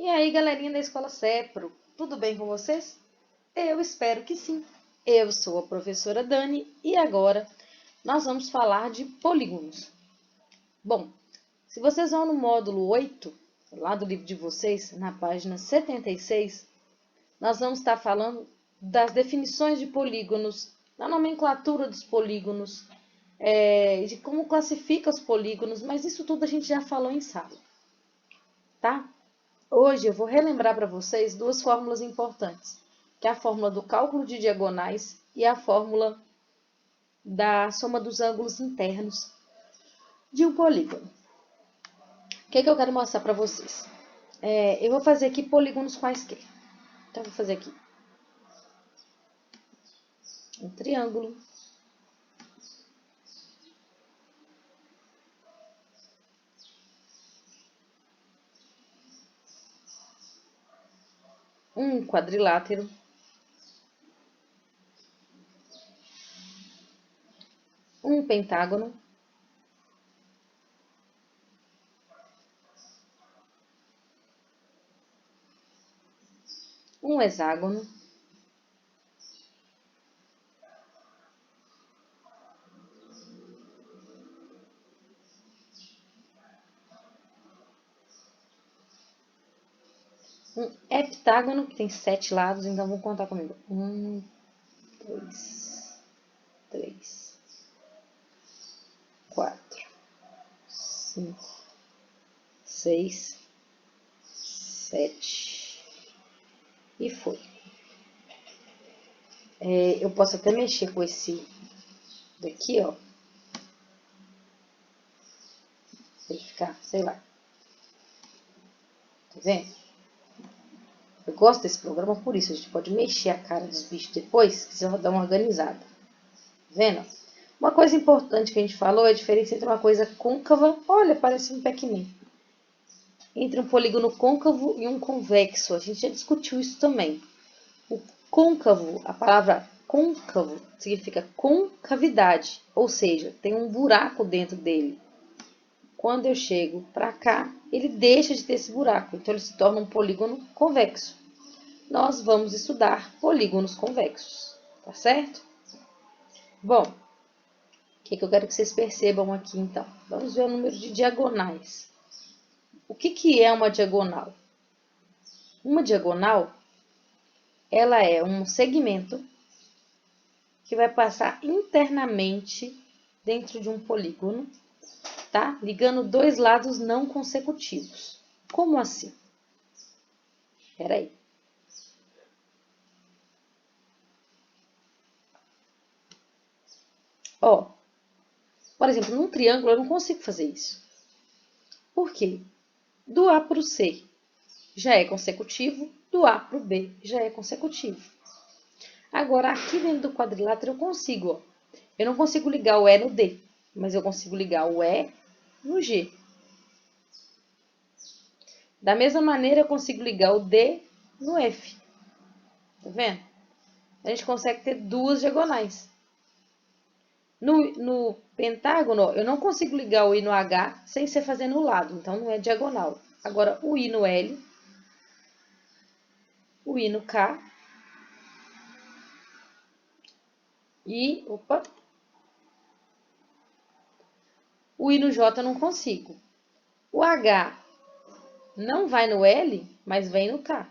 E aí, galerinha da Escola Cepro, tudo bem com vocês? Eu espero que sim. Eu sou a professora Dani e agora nós vamos falar de polígonos. Bom, se vocês vão no módulo 8, lá do livro de vocês, na página 76, nós vamos estar falando das definições de polígonos, da nomenclatura dos polígonos, de como classifica os polígonos, mas isso tudo a gente já falou em sala, tá? Hoje eu vou relembrar para vocês duas fórmulas importantes, que é a fórmula do cálculo de diagonais e a fórmula da soma dos ângulos internos de um polígono. O que eu quero mostrar para vocês? Eu vou fazer aqui polígonos quaisquer. Então, eu vou fazer aqui um triângulo, um quadrilátero, um pentágono, um hexágono, um heptágono, que tem 7 lados, então vamos contar comigo. 1, 2, 3, 4, 5, 6, 7. E foi. Eu posso até mexer com esse daqui, ó. Tem que ficar, sei lá. Tá vendo? Eu gosto desse programa por isso. A gente pode mexer a cara dos bichos depois, que você vai dar uma organizada. Tá vendo? Uma coisa importante que a gente falou é a diferença entre uma coisa côncava, olha, parece um Pac-Man, entre um polígono côncavo e um convexo. A gente já discutiu isso também. O côncavo, a palavra côncavo significa concavidade, ou seja, tem um buraco dentro dele. Quando eu chego para cá, ele deixa de ter esse buraco, então ele se torna um polígono convexo. Nós vamos estudar polígonos convexos, tá certo? Bom, o que eu quero que vocês percebam aqui então? Vamos ver o número de diagonais. O que é uma diagonal? Uma diagonal, ela é um segmento que vai passar internamente dentro de um polígono, tá? Ligando dois lados não consecutivos. Como assim? Espera aí. Ó, por exemplo, num triângulo eu não consigo fazer isso. Por quê? Do A para o C já é consecutivo, do A para o B já é consecutivo. Agora, aqui dentro do quadrilátero eu consigo, ó. Eu não consigo ligar o E no D, mas eu consigo ligar o E no G. Da mesma maneira, eu consigo ligar o D no F. Tá vendo? A gente consegue ter duas diagonais. No pentágono, eu não consigo ligar o I no H sem ser fazendo o lado, então não é diagonal. Agora, o I no L, o I no K e, o I no J eu não consigo. O H não vai no L, mas vem no K.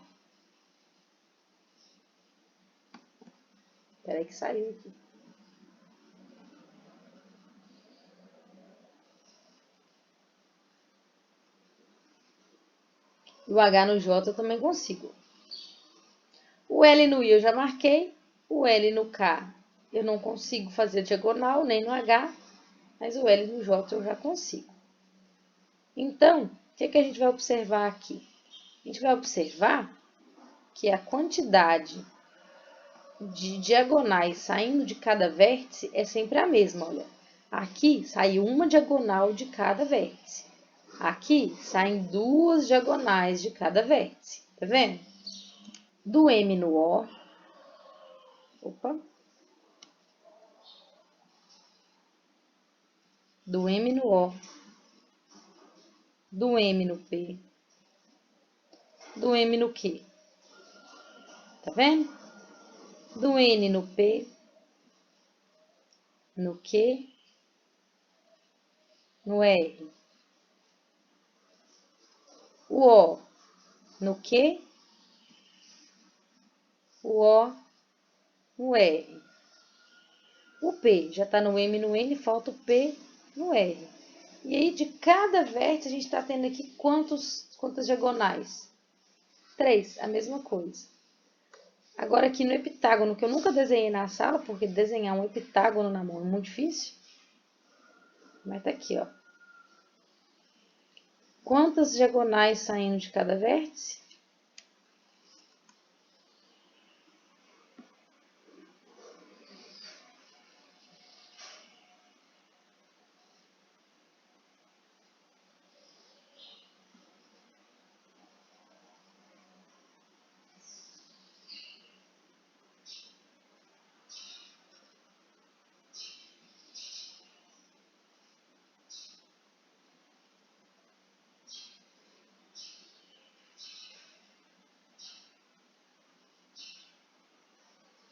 Espera aí que saiu aqui. O H no J eu também consigo. O L no I eu já marquei. O L no K eu não consigo fazer diagonal, nem no H. Mas o L no J eu já consigo. Então, o que a gente vai observar aqui? A gente vai observar que a quantidade de diagonais saindo de cada vértice é sempre a mesma, olha. Aqui sai uma diagonal de cada vértice. Aqui saem duas diagonais de cada vértice, tá vendo? Do M no O, do M no O, do M no P, do M no Q. Tá vendo? Do N no P, no Q, no R. O O no Q, o O no R. O P já está no M no N, falta o P no R. E aí, de cada vértice, a gente está tendo aqui quantas diagonais? 3, a mesma coisa. Agora, aqui no heptágono, que eu nunca desenhei na sala, porque desenhar um heptágono na mão é muito difícil. Mas tá aqui, ó. Quantas diagonais saindo de cada vértice?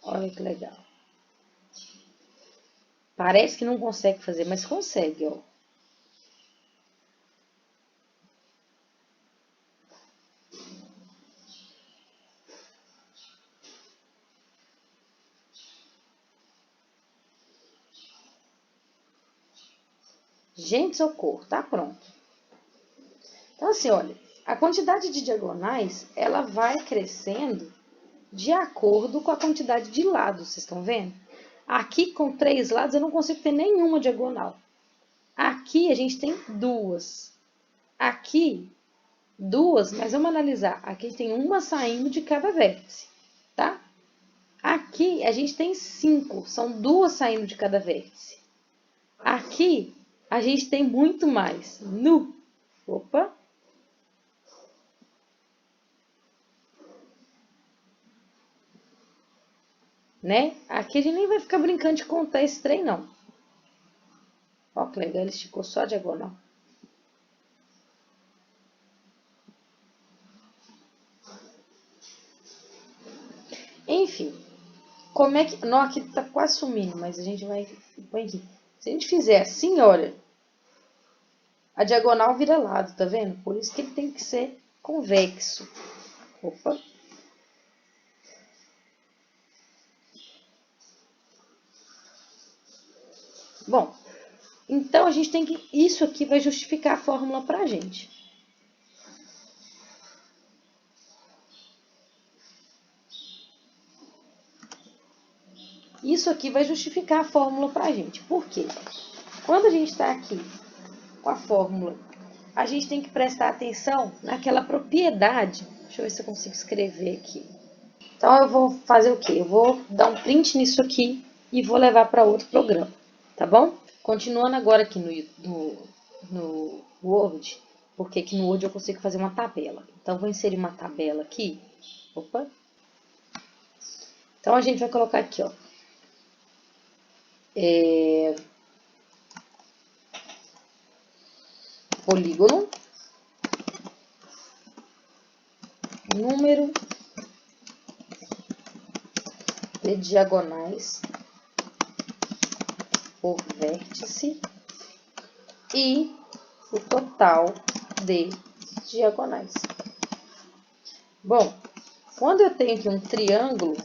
Olha que legal. Parece que não consegue fazer, mas consegue, ó. Gente, socorro, tá pronto. Então, assim, olha, a quantidade de diagonais, ela vai crescendo de acordo com a quantidade de lados, vocês estão vendo? Aqui, com 3 lados, eu não consigo ter nenhuma diagonal. Aqui, a gente tem 2. Aqui, 2, mas vamos analisar. Aqui tem uma saindo de cada vértice, tá? Aqui, a gente tem 5, são 2 saindo de cada vértice. Aqui, a gente tem muito mais. Opa! Né? Aqui a gente nem vai ficar brincando de contar esse trem, não. Ó, que legal, ele esticou só a diagonal. Enfim, como é que... Não, aqui tá quase sumindo, mas a gente vai... Põe aqui. Se a gente fizer assim, olha, a diagonal vira lado, tá vendo? Por isso que ele tem que ser convexo. Opa! Bom, então a gente tem que... Isso aqui vai justificar a fórmula pra gente. Isso aqui vai justificar a fórmula pra gente. Por quê? Quando a gente está aqui com a fórmula, a gente tem que prestar atenção naquela propriedade. Deixa eu ver se eu consigo escrever aqui. Então, eu vou fazer o quê? Eu vou dar um print nisso aqui e vou levar para outro programa, tá bom? Continuando agora aqui no Word, porque aqui no Word eu consigo fazer uma tabela. Então, eu vou inserir uma tabela aqui. Opa! Então, a gente vai colocar aqui, ó. Polígono, número de diagonais por vértice e o total de diagonais. Bom, quando eu tenho aqui um triângulo,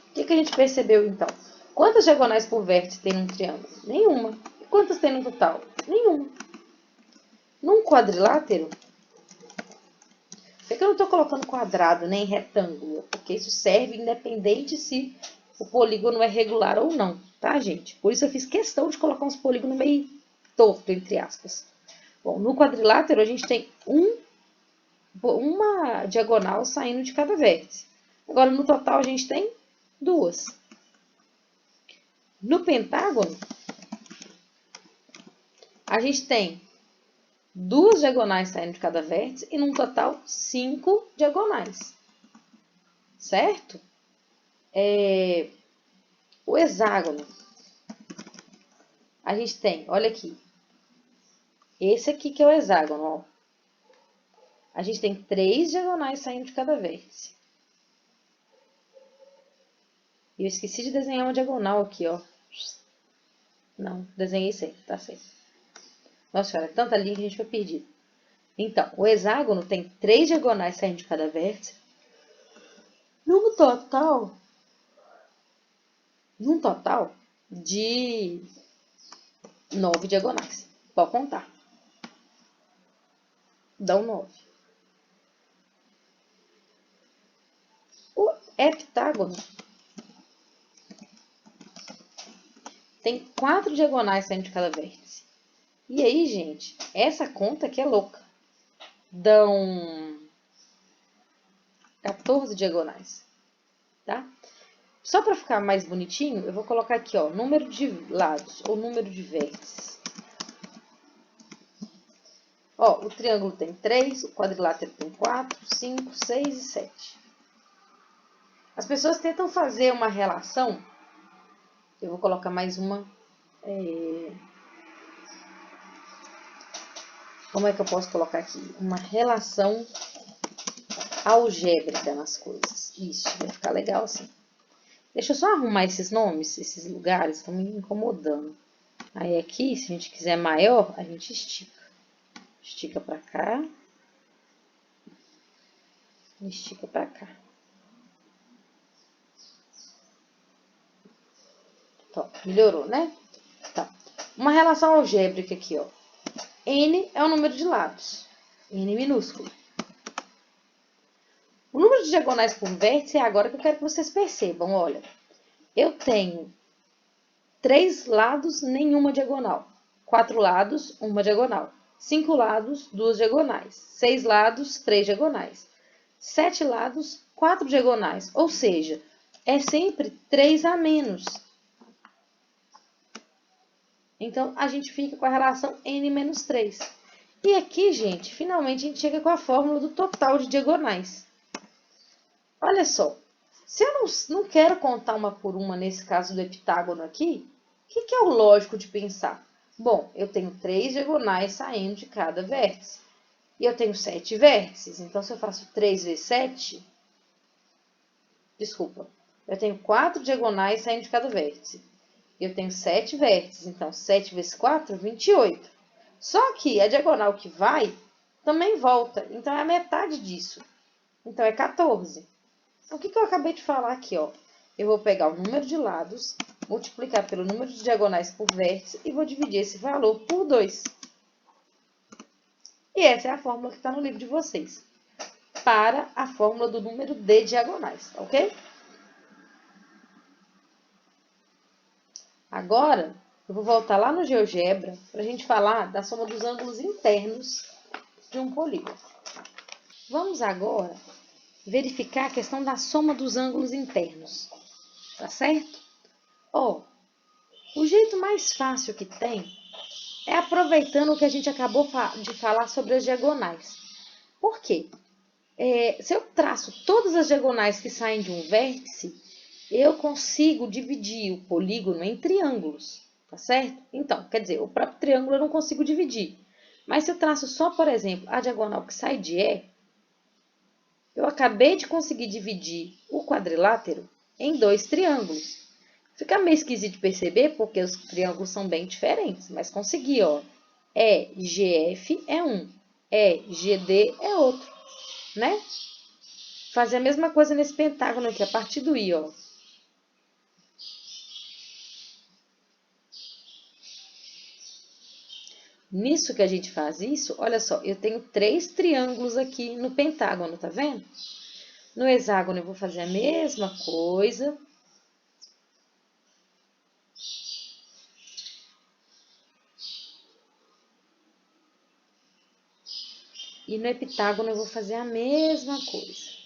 o que a gente percebeu então? Quantas diagonais por vértice tem num triângulo? Nenhuma. E quantas tem no total? Nenhuma. Num quadrilátero, por que eu não estou colocando quadrado nem retângulo? Porque isso serve independente se o polígono é regular ou não, tá, gente? Por isso eu fiz questão de colocar uns polígonos meio torto, entre aspas. Bom, no quadrilátero a gente tem uma diagonal saindo de cada vértice. Agora, no total, a gente tem 2. No pentágono, a gente tem 2 diagonais saindo de cada vértice e, num total, 5 diagonais. Certo? O hexágono, a gente tem, olha aqui, esse aqui que é o hexágono, ó. A gente tem 3 diagonais saindo de cada vértice. E eu esqueci de desenhar uma diagonal aqui, ó. Não, desenhei certo, tá certo. Nossa senhora, tanta linha que a gente foi perdido. Então, o hexágono tem 3 diagonais saindo de cada vértice. Num total de 9 diagonais. Pode contar. Dão 9. O heptágono tem 4 diagonais saindo de cada vértice. E aí, gente, essa conta aqui é louca. Dão 14 diagonais, tá? Só para ficar mais bonitinho, eu vou colocar aqui, ó, número de lados ou número de vértices. Ó, o triângulo tem 3, o quadrilátero tem 4, 5, 6 e 7. As pessoas tentam fazer uma relação. Eu vou colocar mais uma. Como é que eu posso colocar aqui? Uma relação algébrica nas coisas. Isso, vai ficar legal assim. Deixa eu só arrumar esses nomes, esses lugares, estão me incomodando. Aí aqui, se a gente quiser maior, a gente estica. Estica pra cá. Estica pra cá. Então, melhorou, né? Tá. Uma relação algébrica aqui, ó. N é o número de lados. N minúsculo. O número de diagonais por vértice é agora que eu quero que vocês percebam. Olha, eu tenho 3 lados, nenhuma diagonal. 4 lados, uma diagonal. 5 lados, 2 diagonais. 6 lados, 3 diagonais. 7 lados, 4 diagonais. Ou seja, é sempre 3 a menos. Então, a gente fica com a relação n menos 3. E aqui, gente, finalmente a gente chega com a fórmula do total de diagonais. Olha só, se eu não quero contar uma por uma nesse caso do heptágono aqui, o que é o lógico de pensar? Bom, eu tenho 3 diagonais saindo de cada vértice. E eu tenho 7 vértices, então se eu faço 3 vezes 7... Desculpa, eu tenho 4 diagonais saindo de cada vértice. Eu tenho 7 vértices, então 7 vezes 4, 28. Só que a diagonal que vai também volta, então é a metade disso. Então é 14. O que eu acabei de falar aqui, ó? Eu vou pegar o número de lados, multiplicar pelo número de diagonais por vértice e vou dividir esse valor por 2. E essa é a fórmula que está no livro de vocês, para a fórmula do número de diagonais, ok? Agora, eu vou voltar lá no GeoGebra para a gente falar da soma dos ângulos internos de um polígono. Vamos agora verificar a questão da soma dos ângulos internos, tá certo? Ó, o jeito mais fácil que tem é aproveitando o que a gente acabou de falar sobre as diagonais. Por quê? Se eu traço todas as diagonais que saem de um vértice, eu consigo dividir o polígono em triângulos, tá certo? Então, quer dizer, o próprio triângulo eu não consigo dividir. Mas se eu traço só, por exemplo, a diagonal que sai de E, eu acabei de conseguir dividir o quadrilátero em 2 triângulos. Fica meio esquisito de perceber, porque os triângulos são bem diferentes, mas consegui, ó. EGF é um, EGD é outro, né? Fazer a mesma coisa nesse pentágono aqui, a partir do I, ó. Nisso que a gente faz isso, olha só, eu tenho 3 triângulos aqui no pentágono, tá vendo? No hexágono eu vou fazer a mesma coisa. E no heptágono eu vou fazer a mesma coisa.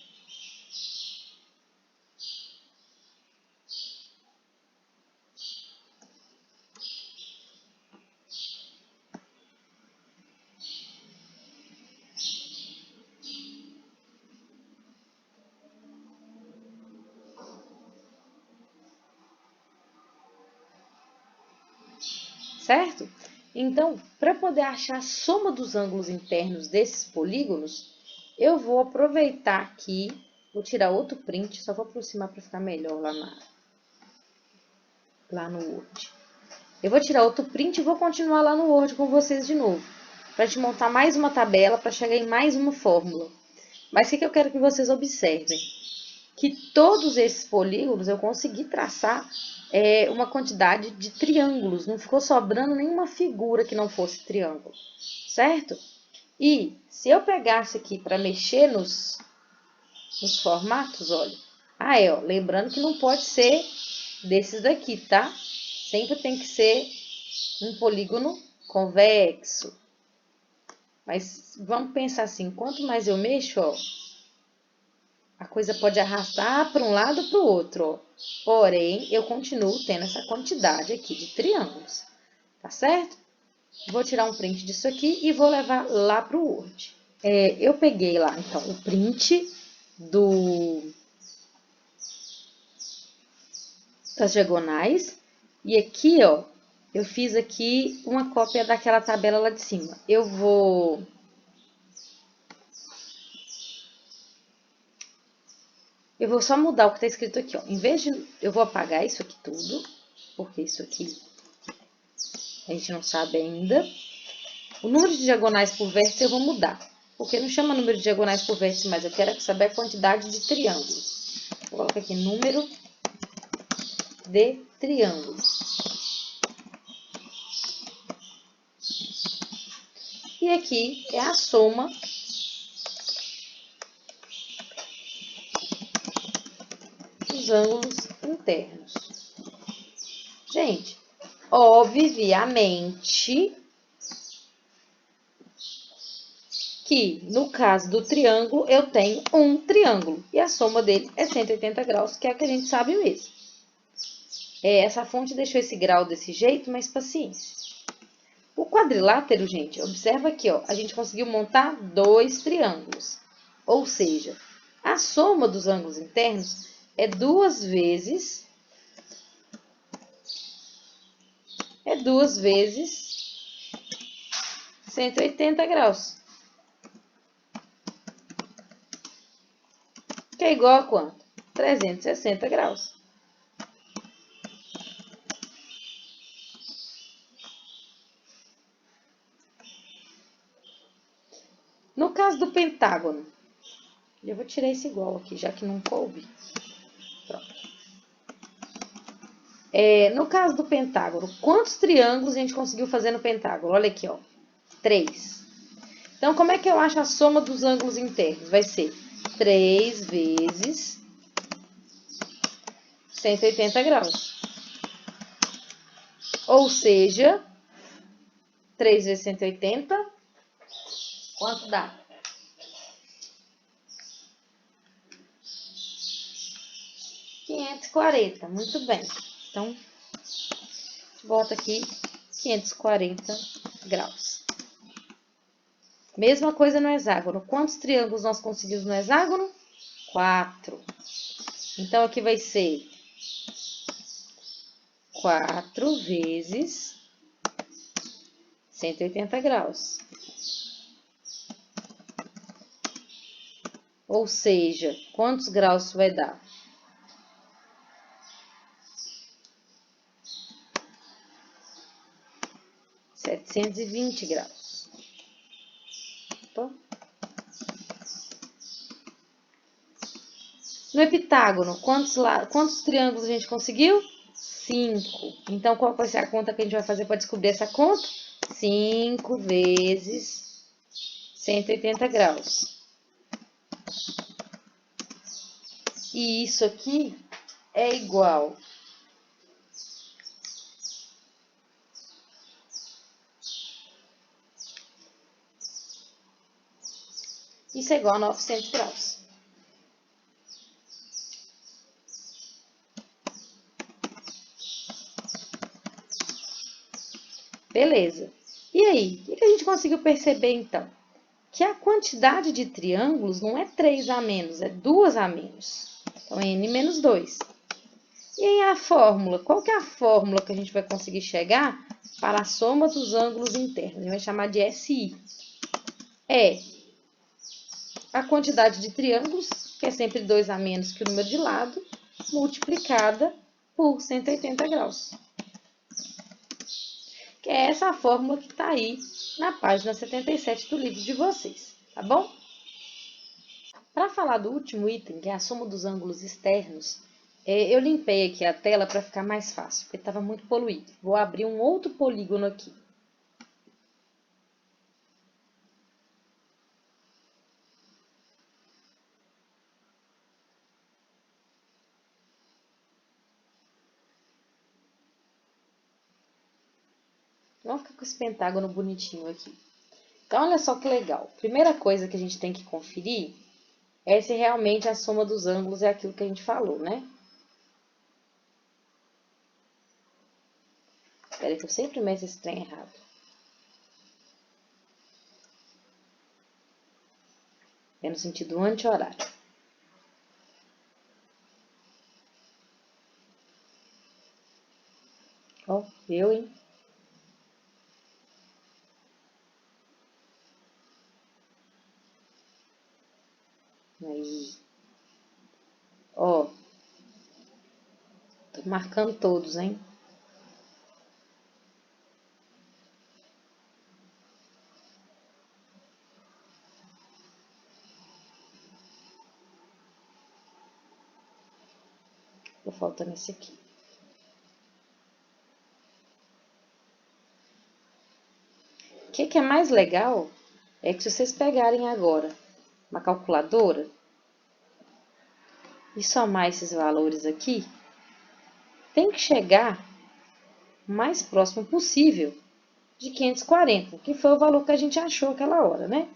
Certo? Então, para poder achar a soma dos ângulos internos desses polígonos, eu vou aproveitar aqui, vou tirar outro print, só vou aproximar para ficar melhor lá no Word. Eu vou tirar outro print e vou continuar lá no Word com vocês de novo, para te montar mais uma tabela, para chegar em mais uma fórmula. Mas o que eu quero que vocês observem? Que todos esses polígonos eu consegui traçar uma quantidade de triângulos, não ficou sobrando nenhuma figura que não fosse triângulo, certo? E se eu pegasse aqui para mexer nos formatos, olha, ó, lembrando que não pode ser desses daqui, tá? Sempre tem que ser um polígono convexo. Mas vamos pensar assim, quanto mais eu mexo, ó, a coisa pode arrastar para um lado ou para o outro, ó. Porém, eu continuo tendo essa quantidade aqui de triângulos, tá certo? Vou tirar um print disso aqui e vou levar lá para o Word. Eu peguei lá, então, o print das diagonais. E aqui, ó, eu fiz aqui uma cópia daquela tabela lá de cima. Eu vou só mudar o que está escrito aqui, ó. Em vez de... Eu vou apagar isso aqui tudo, porque isso aqui a gente não sabe ainda. O número de diagonais por vértice eu vou mudar, porque não chama número de diagonais por vértice, mas eu quero saber a quantidade de triângulos. Vou colocar aqui número de triângulos. E aqui é a soma dos ângulos internos. Gente, obviamente que no caso do triângulo eu tenho um triângulo e a soma dele é 180 graus, que é o que a gente sabe mesmo. Essa fonte deixou esse grau desse jeito, mas paciência. O quadrilátero, gente, observa aqui, ó, a gente conseguiu montar 2 triângulos. Ou seja, a soma dos ângulos internos é 2 vezes 180 graus. Que é igual a quanto? 360 graus. No caso do pentágono, eu vou tirar esse igual aqui, já que não coube. Pronto. No caso do pentágono, quantos triângulos a gente conseguiu fazer no pentágono? Olha aqui, ó. 3. Então, como é que eu acho a soma dos ângulos internos? Vai ser 3 vezes 180 graus. Ou seja, 3 vezes 180, quanto dá? 540, muito bem. Então, volta aqui, 540 graus. Mesma coisa no hexágono. Quantos triângulos nós conseguimos no hexágono? 4. Então, aqui vai ser 4 vezes 180 graus. Ou seja, quantos graus isso vai dar? 720 graus. Opa. No heptágono, quantos triângulos a gente conseguiu? 5. Então, qual vai ser a conta que a gente vai fazer para descobrir essa conta? 5 vezes 180 graus. E isso aqui é igual a 900 graus. Beleza. E aí, o que a gente conseguiu perceber, então? Que a quantidade de triângulos não é 3 a menos, é 2 a menos. Então, é n menos 2. E aí, a fórmula? Qual que é a fórmula que a gente vai conseguir chegar para a soma dos ângulos internos? A gente vai chamar de SI. É a quantidade de triângulos, que é sempre 2 a menos que o número de lado, multiplicada por 180 graus. Que é essa a fórmula que está aí na página 77 do livro de vocês, tá bom? Para falar do último item, que é a soma dos ângulos externos, eu limpei aqui a tela para ficar mais fácil, porque estava muito poluído. Vou abrir um outro polígono aqui. Vamos ficar com esse pentágono bonitinho aqui. Então, olha só que legal. Primeira coisa que a gente tem que conferir é se realmente a soma dos ângulos é aquilo que a gente falou, né? Espera que eu sempre meço esse trem errado. É no sentido anti-horário. Ó, hein? Aí. Ó. Tô marcando todos, hein? Tô faltando esse aqui. O que é mais legal é que se vocês pegarem agora uma calculadora e somar esses valores aqui, tem que chegar o mais próximo possível de 540, que foi o valor que a gente achou aquela hora, né?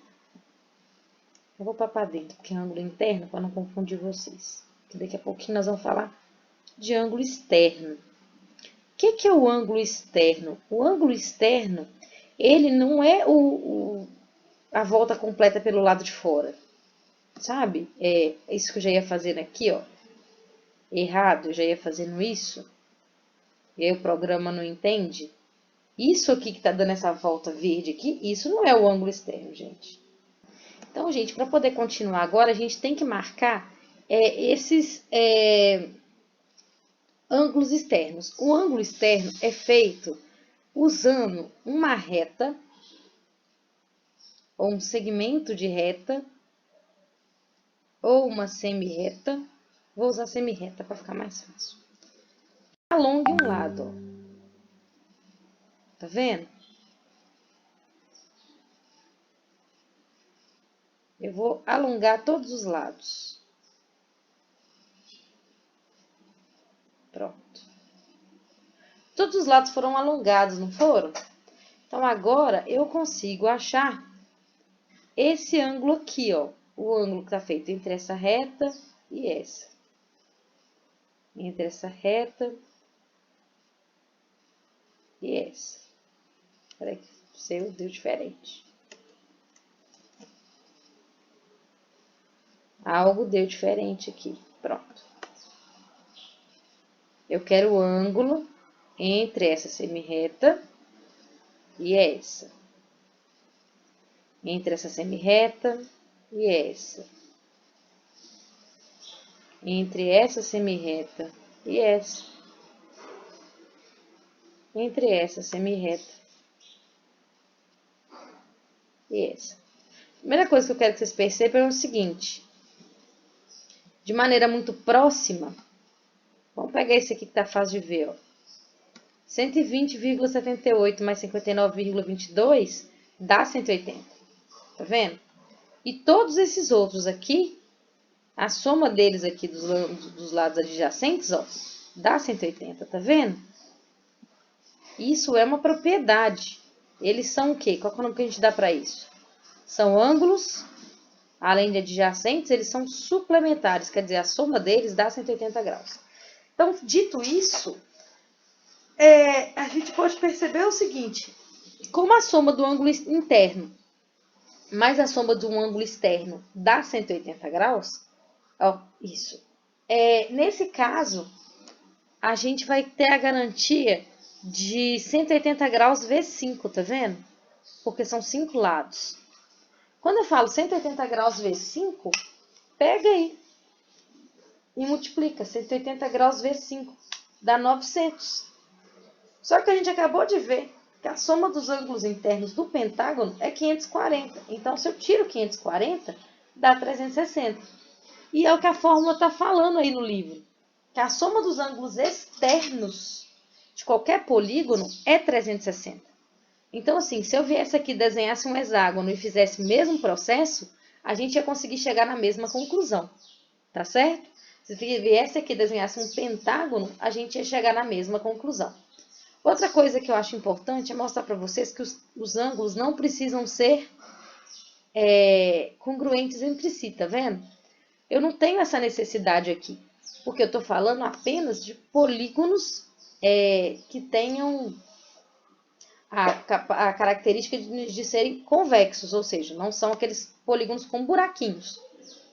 Eu vou para dentro, porque é ângulo interno, para não confundir vocês. Que daqui a pouquinho nós vamos falar de ângulo externo. O que é o ângulo externo? O ângulo externo, ele não é a volta completa pelo lado de fora, sabe? É isso que eu já ia fazendo aqui, ó. Errado, eu já ia fazendo isso. E aí o programa não entende. Isso aqui que tá dando essa volta verde aqui, isso não é o ângulo externo, gente. Então, gente, para poder continuar agora, a gente tem que marcar esses ângulos externos. O ângulo externo é feito usando uma reta ou um segmento de reta ou uma semi-reta. Vou usar semi-reta para ficar mais fácil. Alongue um lado, ó. Tá vendo? Eu vou alongar todos os lados. Pronto. Todos os lados foram alongados, não foram? Então, agora eu consigo achar esse ângulo aqui, ó. O ângulo que tá feito entre essa reta e essa. Entre essa reta e essa. Peraí que o seu deu diferente. Algo deu diferente aqui. Pronto. Eu quero o ângulo entre essa semi-reta e essa. Entre essa semi-reta e essa. Entre essa semi-reta e essa. Entre essa semi-reta e essa. A primeira coisa que eu quero que vocês percebam é o seguinte. De maneira muito próxima, vamos pegar esse aqui que tá fácil de ver, ó. 120,78 mais 59,22 dá 180. Tá vendo? E todos esses outros aqui, a soma deles aqui dos lados adjacentes, ó, dá 180, tá vendo? Isso é uma propriedade. Eles são o quê? Qual é o nome que a gente dá para isso? São ângulos, além de adjacentes, eles são suplementares, quer dizer, a soma deles dá 180 graus. Então, dito isso, a gente pode perceber o seguinte, como a soma do ângulo interno mais a soma de um ângulo externo dá 180 graus, ó, isso. Nesse caso, a gente vai ter a garantia de 180 graus vezes 5, tá vendo? Porque são 5 lados. Quando eu falo 180 graus vezes 5, pega aí e multiplica. 180 graus vezes 5 dá 900. Só que a gente acabou de ver que a soma dos ângulos internos do pentágono é 540. Então, se eu tiro 540, dá 360. E é o que a fórmula está falando aí no livro. Que a soma dos ângulos externos de qualquer polígono é 360. Então, assim, se eu viesse aqui, desenhasse um hexágono e fizesse o mesmo processo, a gente ia conseguir chegar na mesma conclusão. Tá certo? Se viesse aqui, desenhasse um pentágono, a gente ia chegar na mesma conclusão. Outra coisa que eu acho importante é mostrar para vocês que os ângulos não precisam ser congruentes entre si, tá vendo? Eu não tenho essa necessidade aqui, porque eu estou falando apenas de polígonos que tenham a característica de serem convexos, ou seja, não são aqueles polígonos com buraquinhos,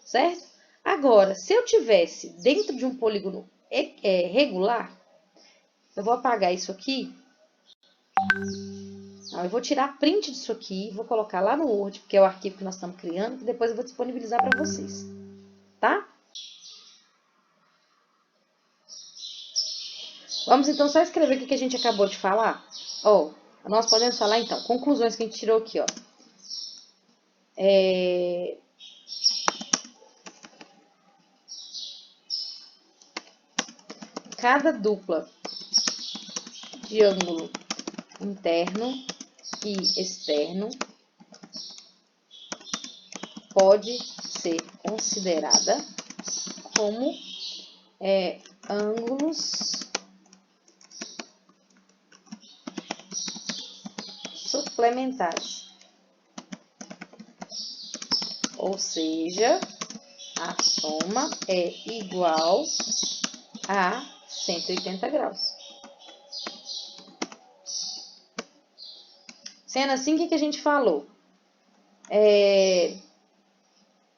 certo? Agora, se eu tivesse dentro de um polígono regular, eu vou apagar isso aqui. Eu vou tirar print disso aqui, vou colocar lá no Word, porque é o arquivo que nós estamos criando, que depois eu vou disponibilizar para vocês, tá? Vamos então só escrever o que a gente acabou de falar. Nós podemos falar então, conclusões que a gente tirou aqui, ó. Cada dupla de ângulo interno e externo pode ser considerada como ângulos suplementares. Ou seja, a soma é igual a 180 graus. Sendo assim, o que a gente falou?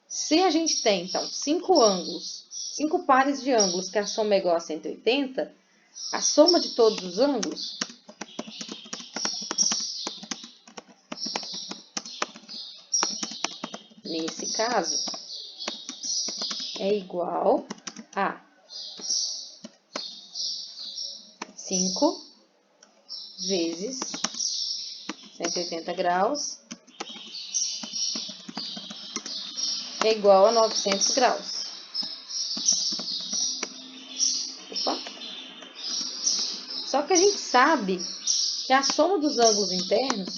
Se a gente tem, então, 5 ângulos, 5 pares de ângulos que a soma é igual a 180, a soma de todos os ângulos nesse caso é igual a 5 vezes 180 graus é igual a 900 graus. Opa. Só que a gente sabe que a soma dos ângulos internos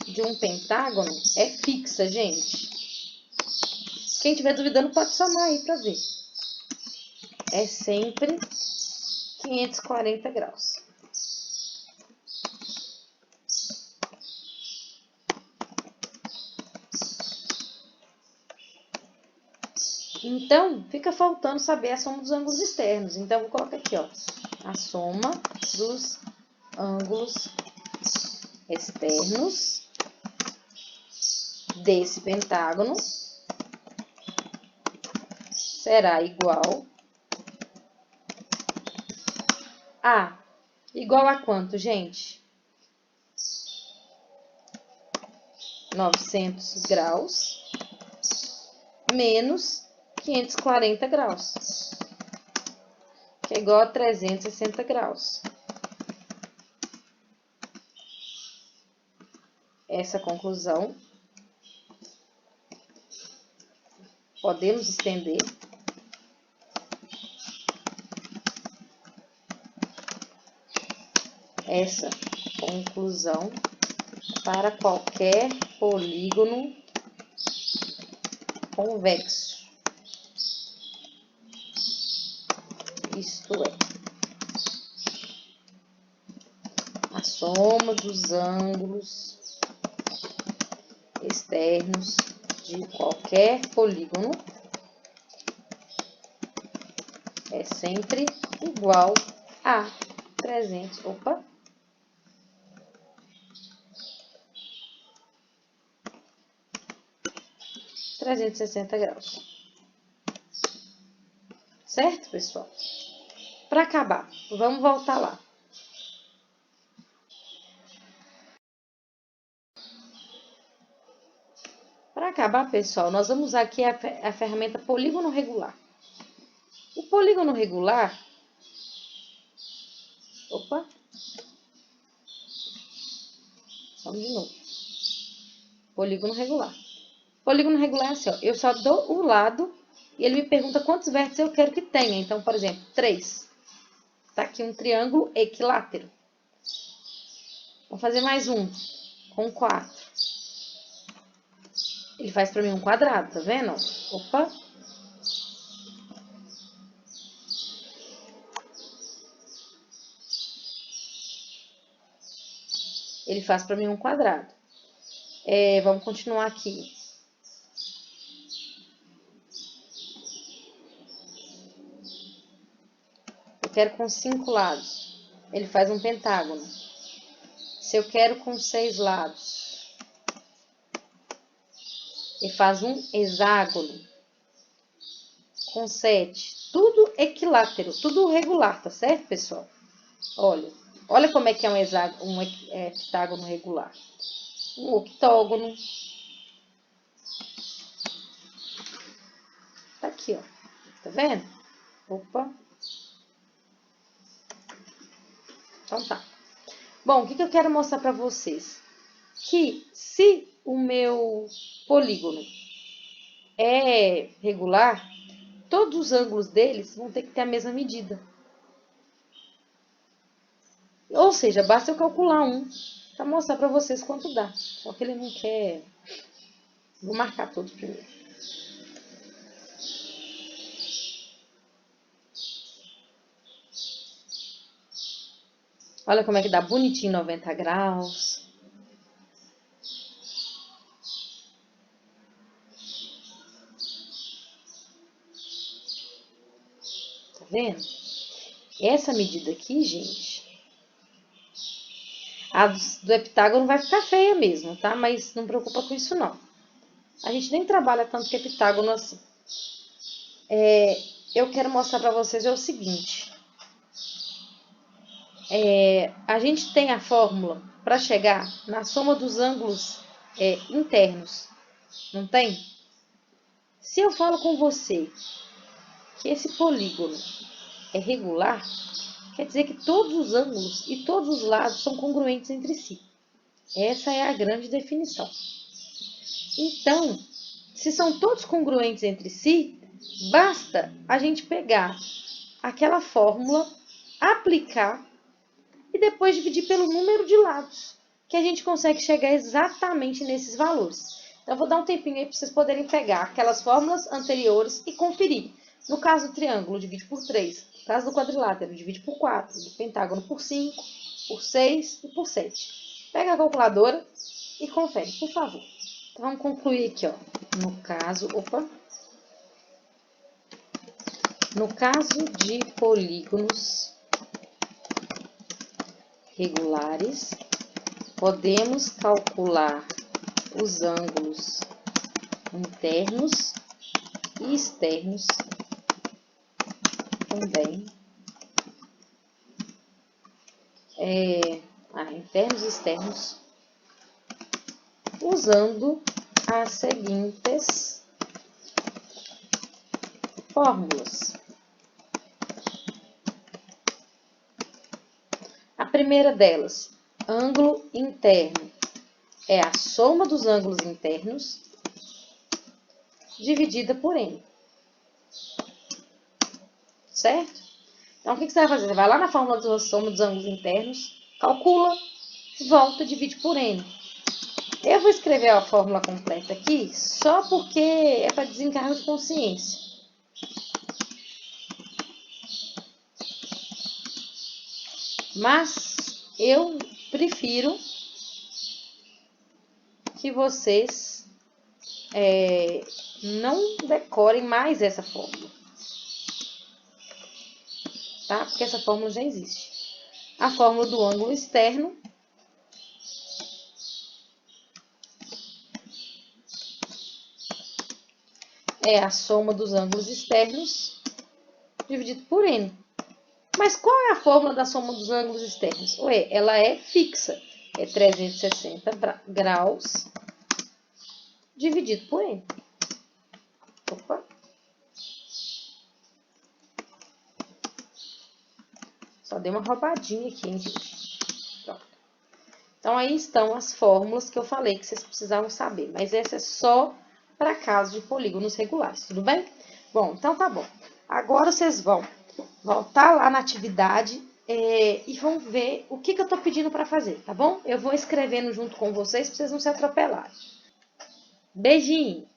de um pentágono é fixa, gente. Quem estiver duvidando pode somar aí para ver. É sempre 540 graus. Então, fica faltando saber a soma dos ângulos externos. Então, vou colocar aqui, ó, a soma dos ângulos externos desse pentágono será igual a... Igual a quanto, gente? 900 graus menos 540 graus, que é igual a 360 graus. Essa conclusão podemos estender essa conclusão para qualquer polígono convexo. Isto é, a soma dos ângulos externos de qualquer polígono é sempre igual a 360 graus. Certo, pessoal? Para acabar, vamos voltar lá. Para acabar, pessoal, nós vamos usar aqui a ferramenta polígono regular. O polígono regular... Opa! Vamos de novo. Polígono regular. Polígono regular é assim, ó. Eu só dou o lado e ele me pergunta quantos vértices eu quero que tenha. Então, por exemplo, 3. Tá aqui um triângulo equilátero. Vou fazer mais um, com 4. Ele faz para mim um quadrado, tá vendo? Opa! Ele faz para mim um quadrado. Vamos continuar aqui. Eu quero com 5 lados. Ele faz um pentágono. Se eu quero com 6 lados, ele faz um hexágono. Com 7. Tudo equilátero, tudo regular, tá certo, pessoal? Olha como é que é um hexágono, um heptágono regular. Um octógono. Tá aqui, ó. Tá vendo? Opa. Então tá. Bom, o que eu quero mostrar pra vocês? Que se o meu polígono é regular, todos os ângulos deles vão ter que ter a mesma medida. Ou seja, basta eu calcular um para mostrar para vocês quanto dá. Só que ele não quer... Vou marcar todos primeiro. Olha como é que dá bonitinho 90 graus. Tá vendo? Essa medida aqui, gente, a do heptágono vai ficar feia mesmo, tá? Mas não preocupa com isso, não. A gente nem trabalha tanto com heptágono assim. Eu quero mostrar para vocês o seguinte. A gente tem a fórmula para chegar na soma dos ângulos internos, não tem? Se eu falo com você que esse polígono é regular, quer dizer que todos os ângulos e todos os lados são congruentes entre si. Essa é a grande definição. Então, se são todos congruentes entre si, basta a gente pegar aquela fórmula, aplicar e depois dividir pelo número de lados, que a gente consegue chegar exatamente nesses valores. Então, eu vou dar um tempinho aí para vocês poderem pegar aquelas fórmulas anteriores e conferir. No caso do triângulo, divide por 3. No caso do quadrilátero, divide por 4. Do pentágono, por 5, por 6 e por 7. Pega a calculadora e confere, por favor. Então, vamos concluir aqui, ó. No caso de polígonos regulares, podemos calcular os ângulos internos e externos também. Internos e externos, usando as seguintes fórmulas. A primeira delas, ângulo interno, é a soma dos ângulos internos dividida por n. Certo? Então, o que você vai fazer? Você vai lá na fórmula da soma dos ângulos internos, calcula, volta e divide por n. Eu vou escrever a fórmula completa aqui, só porque é para desencargo de consciência. Mas eu prefiro que vocês não decorem mais essa fórmula, tá? Porque essa fórmula já existe. A fórmula do ângulo externo é a soma dos ângulos externos dividido por n. Mas qual é a fórmula da soma dos ângulos externos? Ela é fixa. É 360 graus dividido por n. Opa. Só dei uma roubadinha aqui, hein, gente? Pronto. Então, aí estão as fórmulas que eu falei que vocês precisavam saber. Mas essa é só para caso de polígonos regulares, tudo bem? Bom, então tá bom. Agora vocês vão voltar lá na atividade e vão ver o que eu tô pedindo para fazer, tá bom? Eu vou escrevendo junto com vocês para vocês não se atropelarem. Beijinho!